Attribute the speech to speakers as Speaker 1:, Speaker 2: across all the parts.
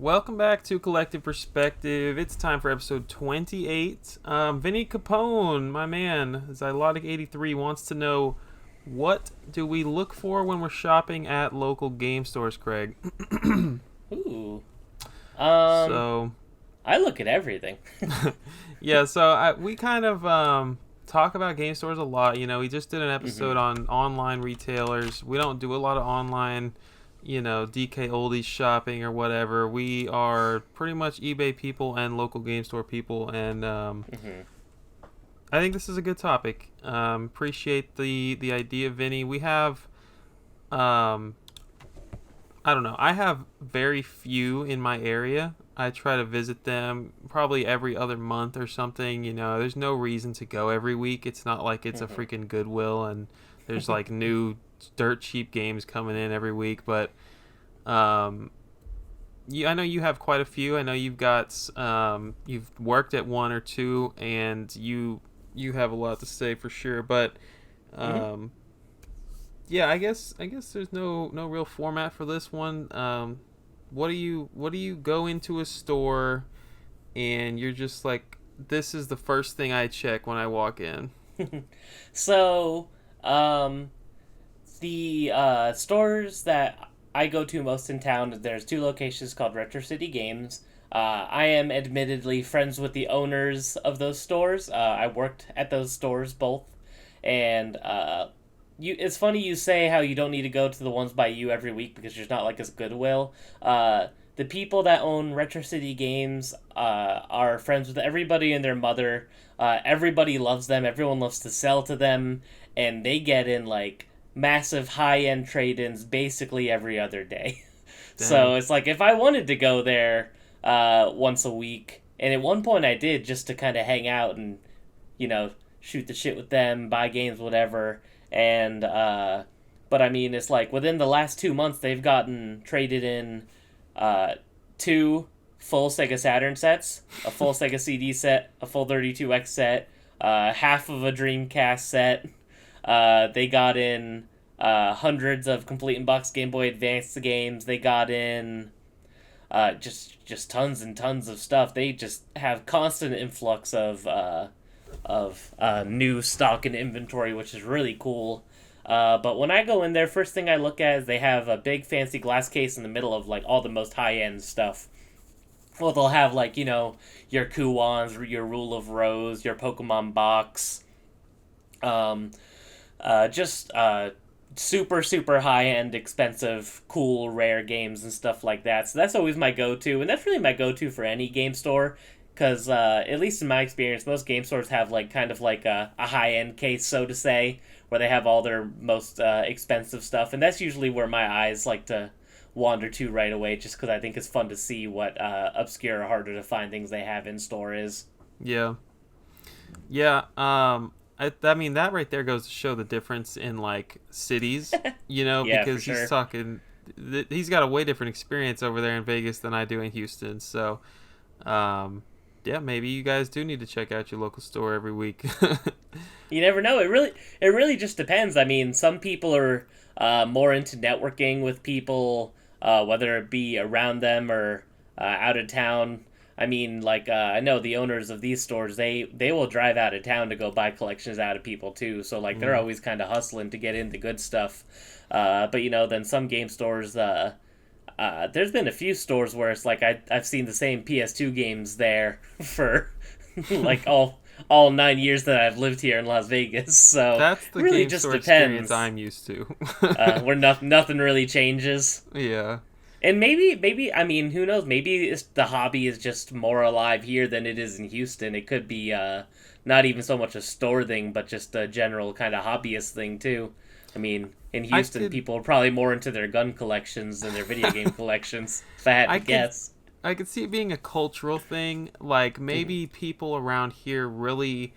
Speaker 1: Welcome back to Collective Perspective. It's time for episode 28. Vinny Capone, my man, Zylotic83 wants to know, what do we look for when we're shopping at local game stores, Craig?
Speaker 2: Ooh. Um,
Speaker 1: So,
Speaker 2: I look at everything.
Speaker 1: yeah, we kind of talk about game stores a lot. We just did an episode
Speaker 2: hmm
Speaker 1: on online retailers. We don't do a lot of online, DK oldies shopping or whatever. We are pretty much eBay people and local game store people, and
Speaker 2: hmm
Speaker 1: I think this is a good topic. Appreciate the idea, Vinny. We have, um, I don't know. I have very few in my area. I try to visit them probably every other month or something. There's no reason to go every week. It's not like it's a
Speaker 2: hmm
Speaker 1: freaking Goodwill and there's like new dirt cheap games coming in every week. But um, I know you have quite a few. I know you've worked at one or two, and you have a lot to say for sure. But
Speaker 2: hmm
Speaker 1: um, yeah, I guess there's no real format for this one. What do you go into a store and you're just like, this is the first thing I check when I walk in?
Speaker 2: So, um, the stores that I go to most in town, there's two locations called Retro City Games. I am admittedly friends with the owners of those stores. I worked at those stores both, and it's funny you say how you don't need to go to the ones by you every week because there's not like this Goodwill. The people that own Retro City Games are friends with everybody and their mother. Everybody loves them. Everyone loves to sell to them, and they get in like massive high end trade ins basically every other day.
Speaker 1: Dang.
Speaker 2: So it's like if I wanted to go there once a week, and at one point I did just to kind of hang out and you know shoot the shit with them, buy games, whatever. And but I mean, it's like within the last 2 months they've gotten traded in uh, two full Sega Saturn sets, a full Sega CD set, a full 32X set, half of a Dreamcast set. They got in hundreds of complete and box Game Boy Advance games. They got in just tons and tons of stuff. They just have constant influx of new stock and inventory, which is really cool. But when I go in there, first thing I look at is they have a big fancy glass case in the middle of like all the most high end stuff. Well, they'll have like your Kuwans, your Rule of Rose, your Pokemon box, um, just super super high end, expensive, cool, rare games and stuff like that. So that's always my go to, and that's really my go to for any game store. Because at least in my experience, most game stores have like kind of like a high end case, so to say, where they have all their most expensive stuff, and that's usually where my eyes like to wander to right away, just because I think it's fun to see what obscure or harder to find things they have in store is.
Speaker 1: Yeah. Yeah. I mean, that right there goes to show the difference in like cities,
Speaker 2: Yeah, for
Speaker 1: because he's
Speaker 2: sure.
Speaker 1: talking, he's got a way different experience over there in Vegas than I do in Houston. So, um, yeah, maybe you guys do need to check out your local store every week.
Speaker 2: You never know. It really just depends. I mean, some people are more into networking with people, whether it be around them or out of town. I mean, like I know the owners of these stores, they will drive out of town to go buy collections out of people too. So like they're
Speaker 1: Mm.
Speaker 2: always kind of hustling to get into good stuff. But then some game stores. There's been a few stores where it's like I've seen the same PS2 games there for like all 9 years that I've lived here in Las Vegas. So
Speaker 1: That's
Speaker 2: it
Speaker 1: the
Speaker 2: really
Speaker 1: game
Speaker 2: just
Speaker 1: store experience
Speaker 2: depends.
Speaker 1: I'm used to.
Speaker 2: Where nothing really changes.
Speaker 1: Yeah.
Speaker 2: And maybe I mean who knows? Maybe the hobby is just more alive here than it is in Houston. It could be not even so much a store thing, but just a general kind of hobbyist thing too. I mean, in
Speaker 1: I
Speaker 2: Houston,
Speaker 1: could
Speaker 2: people are probably more into their gun collections than their video game collections. If I had
Speaker 1: I
Speaker 2: to
Speaker 1: could
Speaker 2: guess.
Speaker 1: I could see it being a cultural thing. Like
Speaker 2: hmm
Speaker 1: maybe people around here really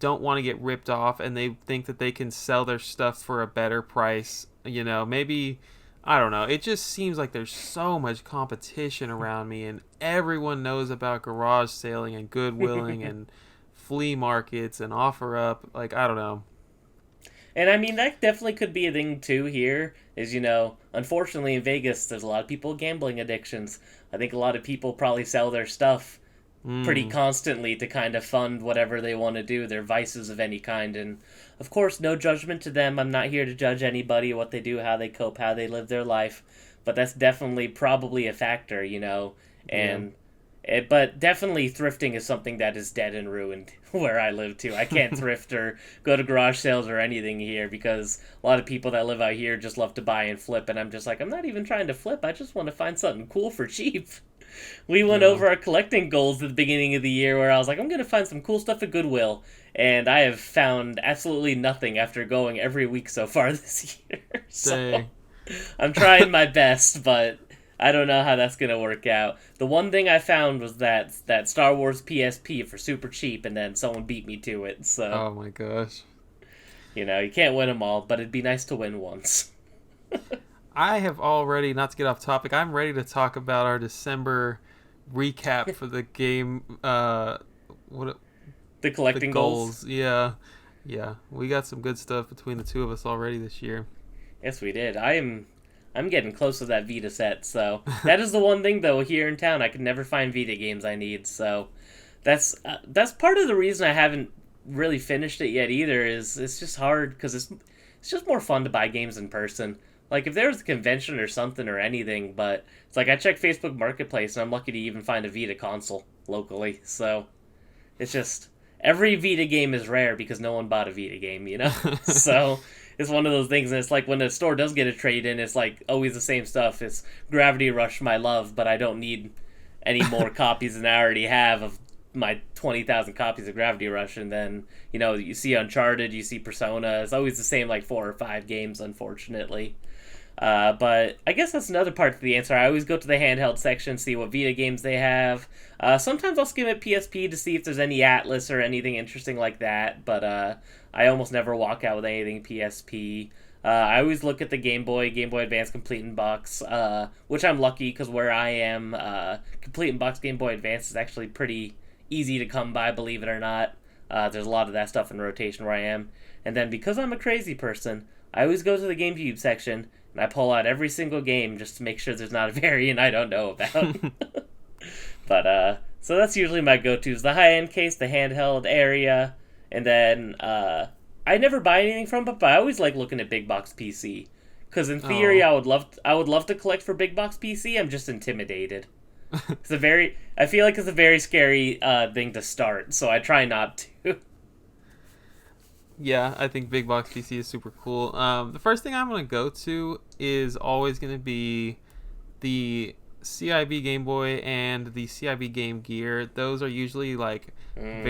Speaker 1: don't want to get ripped off and they think that they can sell their stuff for a better price. Maybe I don't know. It just seems like there's so much competition around me and everyone knows about garage sailing and goodwilling and flea markets and offer up. Like I don't know.
Speaker 2: And I mean that definitely could be a thing too here. is, unfortunately in Vegas, there's a lot of people with gambling addictions. I think a lot of people probably sell their stuff pretty
Speaker 1: Mm,
Speaker 2: constantly to kind of fund whatever they want to do, their vices of any kind. And of course, no judgment to them. I'm not here to judge anybody, what they do, how they cope, how they live their life. But that's definitely probably a factor.
Speaker 1: yeah.
Speaker 2: But definitely thrifting is something that is dead and ruined where I live too. I can't thrift or go to garage sales or anything here because a lot of people that live out here just love to buy and flip, and I'm just like, I'm not even trying to flip. I just want to find something cool for cheap. We went
Speaker 1: Yeah.
Speaker 2: over our collecting goals at the beginning of the year where I was like, I'm gonna find some cool stuff at Goodwill, and I have found absolutely nothing after going every week so far this year. So
Speaker 1: Dang.
Speaker 2: I'm trying my best, but I don't know how that's gonna work out. The one thing I found was that Star Wars PSP for super cheap, and then someone beat me to it. So
Speaker 1: Oh my gosh.
Speaker 2: you can't win them all, but it'd be nice to win once.
Speaker 1: I have already, not to get off topic, I'm ready to talk about our December recap for the game. What
Speaker 2: The
Speaker 1: the
Speaker 2: collecting goals.
Speaker 1: goals? Yeah, yeah. We got some good stuff between the two of us already this year.
Speaker 2: Yes, we did. I'm getting close to that Vita set. So that is the one thing though here in town I could never find Vita games I need. So that's part of the reason I haven't really finished it yet either. Is it's just hard because it's just more fun to buy games in person. Like if there was a convention or something or anything, but it's like I check Facebook Marketplace and I'm lucky to even find a Vita console locally. So it's just every Vita game is rare because no one bought a Vita game. So it's one of those things, and it's like when a store does get a trade in, it's like always the same stuff. It's Gravity Rush, my love, but I don't need any more copies than I already have of my 20,000 copies of Gravity Rush. And then you see Uncharted, you see Persona. It's always the same like 4 or 5 games, unfortunately. But I guess that's another part of the answer. I always go to the handheld section, see what Vita games they have. Sometimes I'll skim at PSP to see if there's any Atlas or anything interesting like that, but I almost never walk out with anything PSP. I always look at the Game Boy Advance Complete in Box, which I'm lucky because where I am, Complete in Box Game Boy Advance is actually pretty easy to come by, believe it or not. There's a lot of that stuff in rotation where I am. And then because I'm a crazy person, I always go to the GameCube section and I pull out every single game just to make sure there's not a variant I don't know about. But so that's usually my go-tos: the high-end case, the handheld area, and then I never buy anything from it, but I always like looking at big box PC because in theory
Speaker 1: Oh.
Speaker 2: I would love to collect for big box PC. I'm just intimidated. I feel like it's a very scary thing to start, so I try not to.
Speaker 1: Yeah, I think big box PC is super cool. The first thing I'm gonna go to is always gonna be the CIB Game Boy and the CIB Game Gear. Those are usually like
Speaker 2: Mm.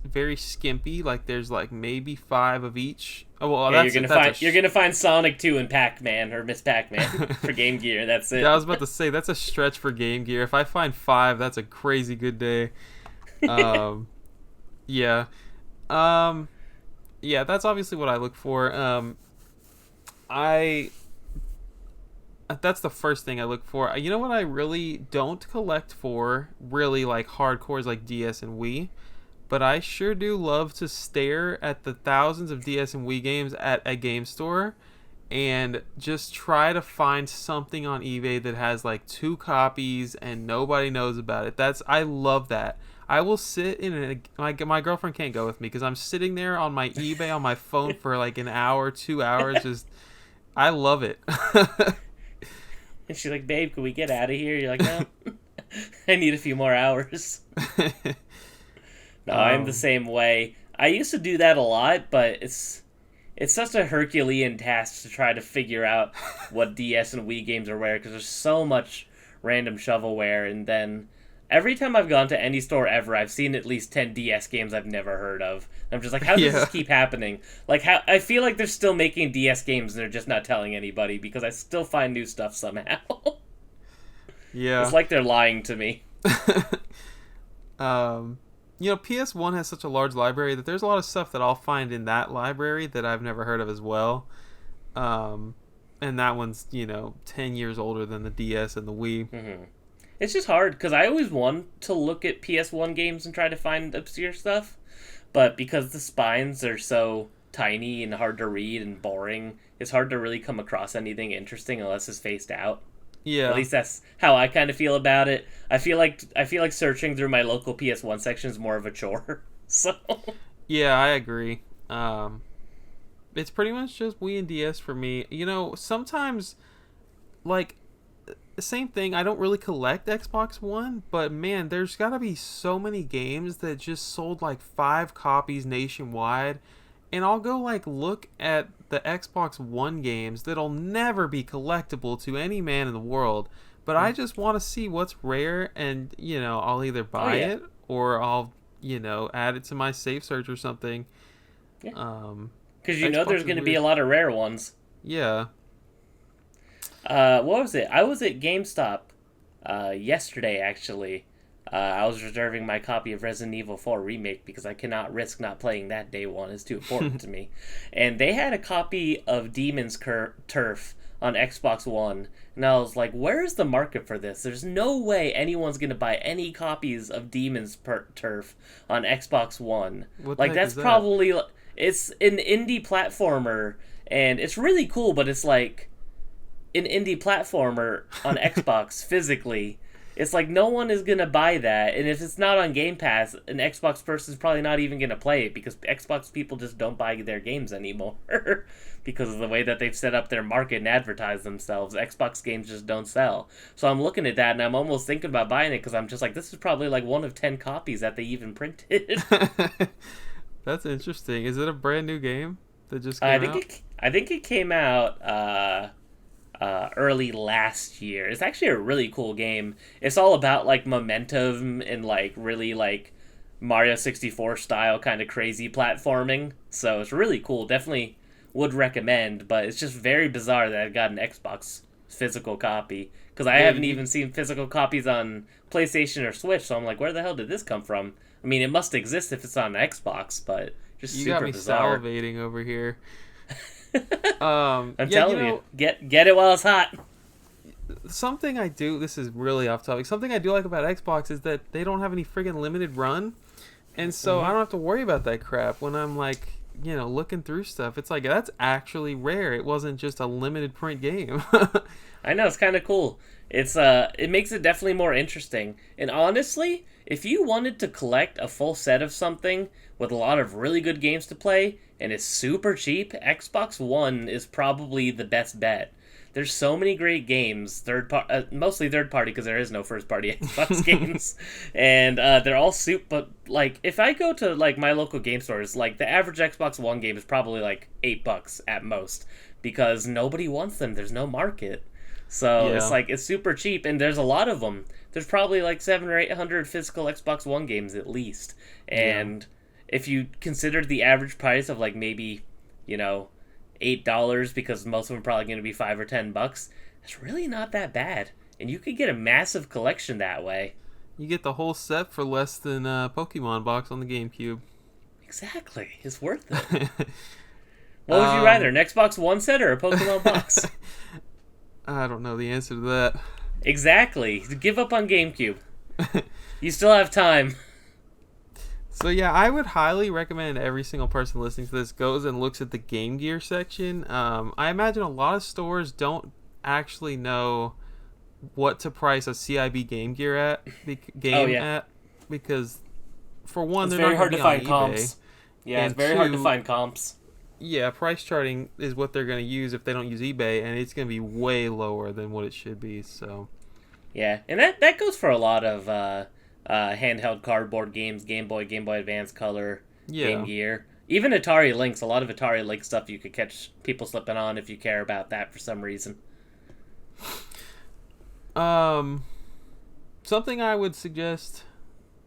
Speaker 1: very skimpy. Like there's like maybe 5 of each. Oh well,
Speaker 2: Yeah,
Speaker 1: that's
Speaker 2: you're gonna find Sonic 2 and Pac Man or Miss Pac Man for Game Gear. That's
Speaker 1: Yeah, I
Speaker 2: it.
Speaker 1: was about to say that's a stretch for Game Gear. If I find 5, that's a crazy good day. Um, yeah. Um, yeah, that's obviously what I look for. I That's the first thing I look for. You know what I really don't collect for, really like hardcores like DS and Wii, but I sure do love to stare at the thousands of DS and Wii games at a game store and just try to find something on eBay that has like 2 copies and nobody knows about it. I love that. I will sit in my girlfriend can't go with me because I'm sitting there on my eBay on my phone for like an hour, 2 hours. Just I love it.
Speaker 2: And she's like, "Babe, can we get out of here?" You're like, "No, I need a few more hours." No, I'm the
Speaker 1: um,
Speaker 2: same way. I used to do that a lot, but it's such a Herculean task to try to figure out what DS and Wii games are where because there's so much random shovelware, and then every time I've gone to any store ever, I've seen at least 10 DS games I've never heard of. I'm just like, how does
Speaker 1: yeah,
Speaker 2: this keep happening? Like, how I feel like they're still making DS games and they're just not telling anybody because I still find new stuff somehow. It's
Speaker 1: yeah.
Speaker 2: like they're lying to me.
Speaker 1: um, PS1 has such a large library that there's a lot of stuff that I'll find in that library that I've never heard of as well. Um, and that one's 10 years older than the DS and the Wii.
Speaker 2: Hmm. It's just hard because I always want to look at PS1 games and try to find obscure stuff, but because the spines are so tiny and hard to read and boring, it's hard to really come across anything interesting unless it's faced out. At
Speaker 1: Yeah.
Speaker 2: least that's how I kind of feel about it. I feel like searching through my local PS1 section is more of a chore. So
Speaker 1: Yeah, I agree. It's pretty much just Wii and DS for me. Sometimes like same thing. I don't really collect Xbox One, but man, there's got to be so many games that just sold like 5 copies nationwide, and I'll go like look at the Xbox One games that'll never be collectible to any man in the world, but I just want to see what's rare, and I'll either
Speaker 2: oh
Speaker 1: buy
Speaker 2: yeah,
Speaker 1: it or I'll add it to my safe search or something.
Speaker 2: yeah,
Speaker 1: Um,
Speaker 2: because there's
Speaker 1: Xbox is
Speaker 2: going to be
Speaker 1: weird.
Speaker 2: a lot of rare ones.
Speaker 1: Yeah.
Speaker 2: What was it? I was at GameStop yesterday, actually. I was reserving my copy of Resident Evil 4 Remake because I cannot risk not playing that day one. It's too important to me. And they had a copy of Turf on Xbox One. And I was like, where is the market for this? There's no way anyone's going to buy any copies of Turf on Xbox One.
Speaker 1: What the
Speaker 2: Like,
Speaker 1: heck
Speaker 2: that's
Speaker 1: is that?
Speaker 2: probably... It's an indie platformer, and it's really cool, but it's like an indie platformer on Xbox physically. It's like no one is gonna buy that, and if it's not on Game Pass, an Xbox person's probably not even gonna play it because Xbox people just don't buy their games anymore because of the way that they've set up their market and advertise themselves. Xbox games just don't sell. So I'm looking at that and I'm almost thinking about buying it because I'm just like, this is probably like one of 10 copies that they even printed.
Speaker 1: That's interesting. Is it a brand new game that just
Speaker 2: I
Speaker 1: came
Speaker 2: think
Speaker 1: out?
Speaker 2: it came out early last year. It's actually a really cool game. It's all about like momentum and like really like Mario 64 style kind of crazy platforming. So it's really cool. Definitely would recommend, but it's just very bizarre that I got an Xbox physical copy because I
Speaker 1: Yeah,
Speaker 2: haven't
Speaker 1: you
Speaker 2: even seen physical copies on PlayStation or Switch. So I'm like, where the hell did this come from? I mean, it must exist if it's on Xbox, but just
Speaker 1: you got
Speaker 2: super
Speaker 1: me
Speaker 2: bizarre.
Speaker 1: salivating over here.
Speaker 2: I'm
Speaker 1: Yeah,
Speaker 2: telling you, get it while it's hot.
Speaker 1: something I do. This is really off topic. Something I do like about Xbox is that they don't have any friggin' limited run, and so I
Speaker 2: Hmm.
Speaker 1: don't have to worry about that crap when I'm like, looking through stuff. It's like that's actually rare. It wasn't just a limited print game.
Speaker 2: I know it's kind of cool. It makes it definitely more interesting. And honestly, if you wanted to collect a full set of something with a lot of really good games to play and it's super cheap, Xbox One is probably the best bet. There's so many great games, mostly third party because there is no first party Xbox games, and they're all soup. But like, if I go to like my local game stores, like the average Xbox One game is probably like $8 at most because nobody wants them. There's no market. So it's
Speaker 1: Yeah,
Speaker 2: like it's super cheap, and there's a lot of them. There's probably like 700 or 800 physical Xbox One games at least.
Speaker 1: yeah.
Speaker 2: And if you consider the average price of like maybe, you know, $8 because most of them are probably going to be $5 or $10, that's really not that bad. And you could get a massive collection that way.
Speaker 1: You get the whole set for less than a Pokemon box on the GameCube.
Speaker 2: Exactly, it's worth it. What would you rather, an Xbox One set or a Pokemon box?
Speaker 1: I don't know the answer to that.
Speaker 2: Exactly. Give up on GameCube. You still have time.
Speaker 1: So yeah, I would highly recommend every single person listening to this goes and looks at the Game Gear section. I imagine a lot of stores don't actually know what to price a CIB Game Gear
Speaker 2: Oh yeah.
Speaker 1: at, because for one,
Speaker 2: It's
Speaker 1: they're not
Speaker 2: very
Speaker 1: going
Speaker 2: hard
Speaker 1: to
Speaker 2: to
Speaker 1: be on
Speaker 2: find
Speaker 1: eBay,
Speaker 2: comps. Yeah, it's
Speaker 1: and
Speaker 2: very hard to
Speaker 1: two,
Speaker 2: find comps.
Speaker 1: yeah, price charting is what they're going to use if they don't use eBay, and it's going to be way lower than what it should be. So
Speaker 2: Yeah, and that goes for a lot of handheld cardboard games, Game Boy Advance Color, Game
Speaker 1: yeah.
Speaker 2: Gear. Even Atari Lynx, a lot of Atari Lynx stuff you could catch people slipping on if you care about that for some reason.
Speaker 1: Um, Something I would suggest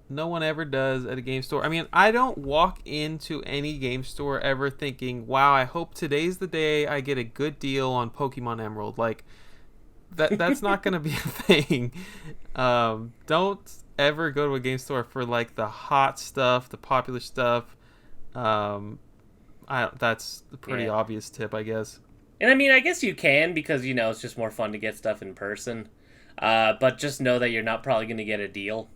Speaker 1: no one ever does at a game store. I mean, I don't walk into any game store ever thinking, "Wow, I hope today's the day I get a good deal on Pokemon Emerald." Like that's not going to be a thing. Don't ever go to a game store for like the hot stuff, the popular stuff. Um, that's a pretty
Speaker 2: Yeah.
Speaker 1: obvious tip, I guess.
Speaker 2: And I mean, I guess you can because, it's just more fun to get stuff in person. But just know that you're not probably going to get a deal.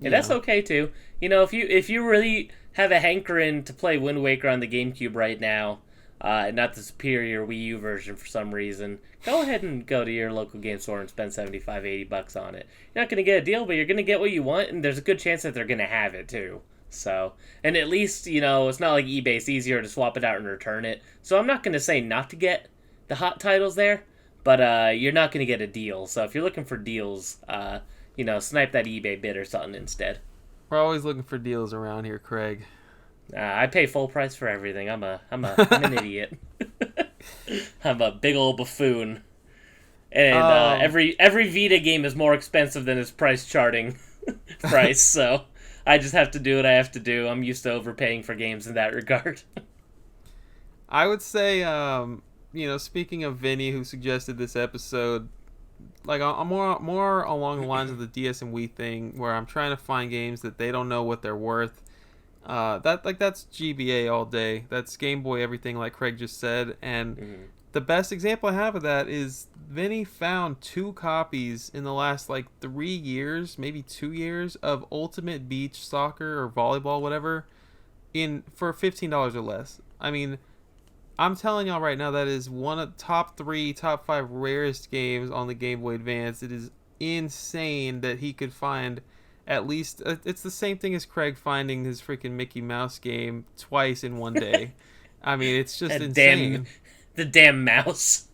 Speaker 2: And that's
Speaker 1: Yeah.
Speaker 2: okay too. If you really have a hankering to play Wind Waker on the GameCube right now, and not the superior Wii U version for some reason, go ahead and go to your local game store and spend $75-$80 on it. You're not going to get a deal, but you're going to get what you want, and there's a good chance that they're going to have it too. So, and at least, it's not like eBay. It's easier to swap it out and return it. So I'm not going to say not to get the hot titles there, but you're not going to get a deal. So if you're looking for deals, snipe that eBay bid or something instead.
Speaker 1: We're always looking for deals around here, Craig.
Speaker 2: I pay full price for everything. I'm an idiot. I'm a big old buffoon. And every Vita game is more expensive than its price charting price, so I just have to do what I have to do. I'm used to overpaying for games in that regard.
Speaker 1: I would say, speaking of Vinny, who suggested this episode, like I'm more along the lines of the DS and Wii thing, where I'm trying to find games that they don't know what they're worth. That's GBA all day. That's Game Boy everything, like Craig just said. And the best example I have of that is Vinny found 2 copies in the last 3 years, maybe 2 years, of Ultimate Beach Soccer or Volleyball, whatever, for $15 or less. I mean, I'm telling y'all right now, that is one of top 3, top 5 rarest games on the Game Boy Advance. It is insane that he could find at least... It's the same thing as Craig finding his freaking Mickey Mouse game twice in one day. I mean, it's just insane.
Speaker 2: The damn mouse.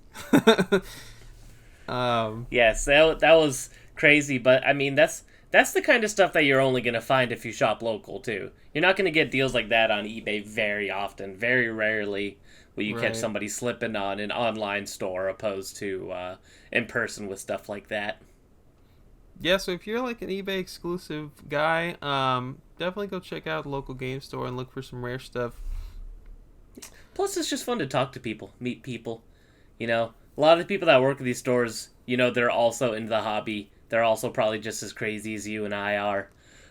Speaker 2: Yes, that was crazy, but I mean, that's the kind of stuff that you're only going to find if you shop local, too. You're not going to get deals like that on eBay very often. Very rarely will you catch somebody slipping on an online store opposed to in person with stuff like that.
Speaker 1: Yeah, so if you're an eBay exclusive guy, definitely go check out a local game store and look for some rare stuff.
Speaker 2: Plus, it's just fun to talk to people, meet people. A lot of the people that work at these stores, they're also into the hobby. They're also probably just as crazy as you and I are.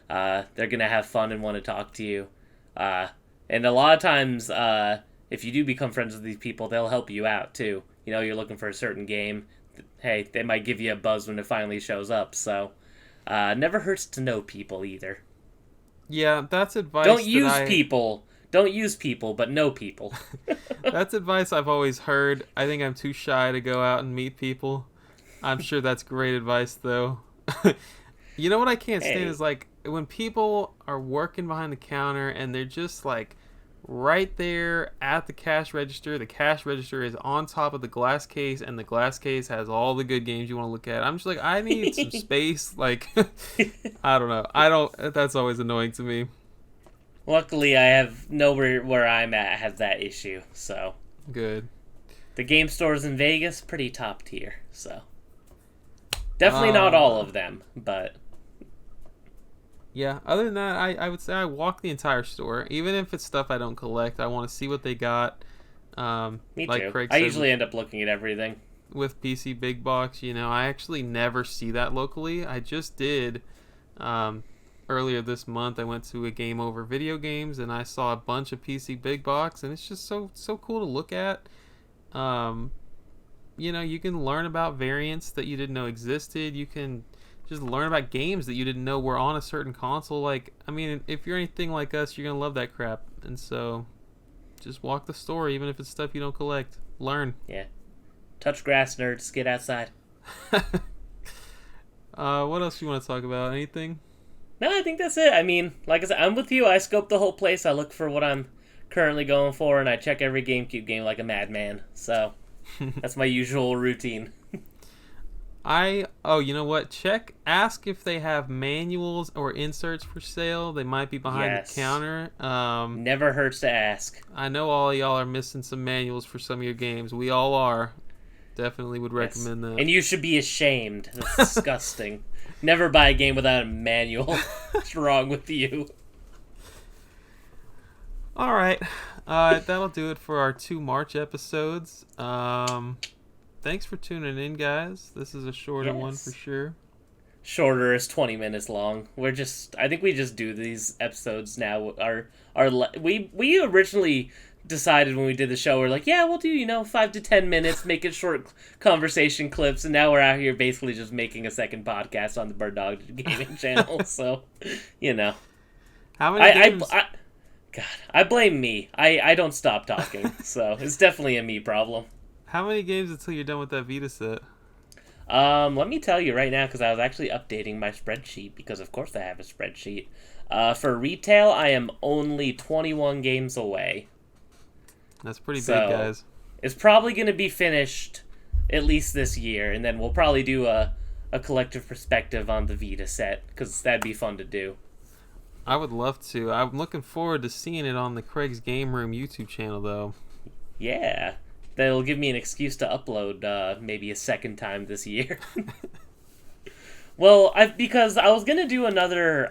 Speaker 2: They're going to have fun and want to talk to you. And a lot of times, if you do become friends with these people, they'll help you out, too. You're looking for a certain game. Hey, they might give you a buzz when it finally shows up. So, never hurts to know people, either.
Speaker 1: Yeah, that's advice.
Speaker 2: Don't use people, but know people.
Speaker 1: That's advice I've always heard. I think I'm too shy to go out and meet people. I'm sure that's great advice, though. You know what I can't stand is when people are working behind the counter and they're just right there at the cash register. The cash register is on top of the glass case, and the glass case has all the good games you want to look at. I'm just I need some space. I don't know. That's always annoying to me.
Speaker 2: Luckily, I have nowhere where I'm at has that issue, so.
Speaker 1: Good.
Speaker 2: The game stores in Vegas, pretty top tier, so. Definitely not all of them, but.
Speaker 1: Yeah, other than that, I would say I walk the entire store. Even if it's stuff I don't collect, I want to see what they got.
Speaker 2: Me
Speaker 1: like
Speaker 2: too.
Speaker 1: Craig
Speaker 2: I
Speaker 1: said,
Speaker 2: usually end up looking at everything.
Speaker 1: With PC Big Box, I actually never see that locally. I just did. Earlier this month, I went to a Game Over Video Games, and I saw a bunch of PC Big Box, and it's just so cool to look at. You can learn about variants that you didn't know existed. You can just learn about games that you didn't know were on a certain console. If you're anything like us, you're gonna love that crap. And so, just walk the store, even if it's stuff you don't collect. Learn.
Speaker 2: Yeah. Touch grass, nerds. Get outside.
Speaker 1: What else you want to talk about? Anything?
Speaker 2: No, I think that's it. I mean, like I said, I'm with you. I scope the whole place. I look for what I'm currently going for, and I check every GameCube game like a madman. So, that's my usual routine.
Speaker 1: You know what? Ask if they have manuals or inserts for sale. They might be behind the counter.
Speaker 2: Never hurts to ask.
Speaker 1: I know all y'all are missing some manuals for some of your games. We all are. Definitely would recommend that.
Speaker 2: And you should be ashamed. That's disgusting. Never buy a game without a manual. What's wrong with you?
Speaker 1: All right. That'll do it for our 2 March episodes. Thanks for tuning in, guys. This is a shorter one for sure.
Speaker 2: Shorter is 20 minutes long. I think we just do these episodes now. We originally decided when we did the show, we're like, yeah, we'll do 5 to 10 minutes, make it short conversation clips, and now we're out here basically just making a second podcast on the Bird Dog Gaming channel. So,
Speaker 1: How many games?
Speaker 2: God, I blame me. I don't stop talking, so it's definitely a me problem.
Speaker 1: How many games until you're done with that Vita set?
Speaker 2: Let me tell you right now because I was actually updating my spreadsheet because of course I have a spreadsheet. For retail, I am only 21 games away.
Speaker 1: That's pretty big,
Speaker 2: So
Speaker 1: guys.
Speaker 2: it's probably going to be finished at least this year, and then we'll probably do a collective perspective on the Vita set because that'd be fun to do.
Speaker 1: I would love to. I'm looking forward to seeing it on the Craig's Game Room YouTube channel, though.
Speaker 2: Yeah, that'll give me an excuse to upload maybe a second time this year. Well, because I was gonna do another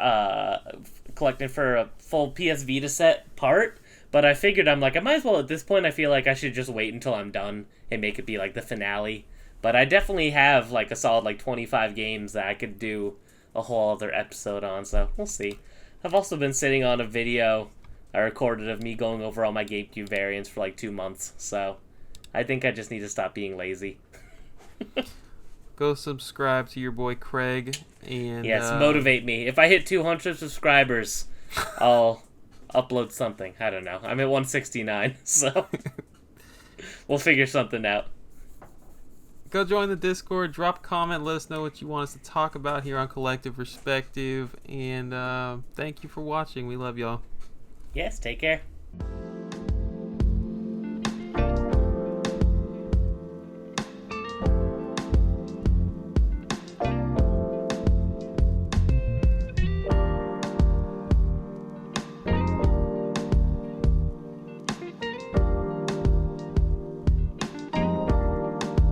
Speaker 2: collecting for a full PS Vita set part, but I figured I'm like I might as well at this point. I feel like I should just wait until I'm done and make it be like the finale. But I definitely have like a solid like 25 games that I could do a whole other episode on. So we'll see. I've also been sitting on a video I recorded of me going over all my GameCube variants for like 2 months. So I think I just need to stop being lazy.
Speaker 1: Go subscribe to your boy Craig and
Speaker 2: Yes, motivate me. If I hit 200 subscribers, I'll upload something. I don't know. I'm at 169, so we'll figure something out.
Speaker 1: go join the Discord. Drop a comment. Let us know what you want us to talk about here on Collective Perspective. And thank you for watching. We love y'all.
Speaker 2: Yes, take care.